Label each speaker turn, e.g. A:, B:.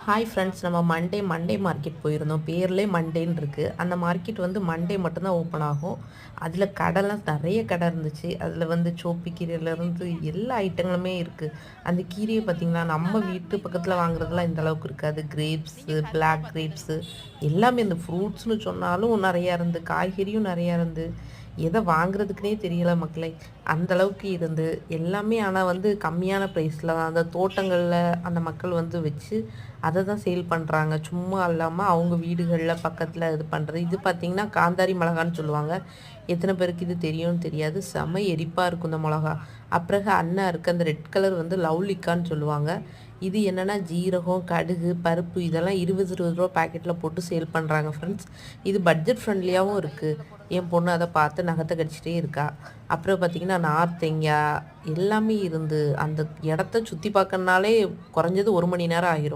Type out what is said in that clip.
A: Hi friends, நம்ம Monday market போயிருந்தோம். பேர்லேயே மண்டேன்னு இருக்குது. அந்த மார்க்கெட் வந்து மண்டே மட்டும்தான் ஓப்பன் ஆகும். அதில் கடைலாம் நிறைய கடை இருந்துச்சு. அதில் வந்து சோப்பு கீரையிலேருந்து எல்லா ஐட்டங்களுமே இருக்குது. அந்த கீரையை பார்த்திங்கன்னா, நம்ம வீட்டு பக்கத்தில் வாங்குறதுலாம் இந்த அளவுக்கு இருக்காது. கிரேப்ஸு, பிளாக் கிரேப்ஸு எல்லாமே இந்த ஃப்ரூட்ஸ்னு சொன்னாலும் நிறையா இருந்து, காய்கறியும் நிறையா இருந்து, எதை வாங்குறதுக்குனே தெரியல மக்களே. அந்த அளவுக்கு இருந்து எல்லாமே. ஆனால் வந்து கம்மியான ப்ரைஸில் தான் அந்த தோட்டங்களில் அந்த மக்கள் வந்து வச்சு அதை தான் சேல் பண்ணுறாங்க. சும்மா இல்லாமல் அவங்க வீடுகளில் பக்கத்தில் இது பண்ணுறது. இது பார்த்திங்கன்னா காந்தாரி மிளகான்னு சொல்லுவாங்க. எத்தனை பேருக்கு இது தெரியும்னு தெரியாது. செம எரிப்பாக இருக்கும் இந்த மிளகா. அப்புறம் அண்ணா இருக்குது அந்த ரெட் கலர் வந்து லவ்லிக்கான்னு சொல்லுவாங்க. இது என்னென்னா ஜீரகம், கடுகு, பருப்பு இதெல்லாம் 20 ரூபா பேக்கெட்டில் போட்டு சேல் பண்ணுறாங்க ஃப்ரெண்ட்ஸ். இது பட்ஜெட் ஃப்ரெண்ட்லியாகவும் இருக்குது. என் பொண்ணு அதை பார்த்து நகத்தை கடிச்சிட்டே இருக்கா. அப்புறம் பார்த்திங்கன்னா நார்த்தங்காய் எல்லாமே இருந்து அந்த இடத்த சுற்றி பார்க்கணுனாலே குறைஞ்சது 1 மணி நேரம் ஆகிரும்.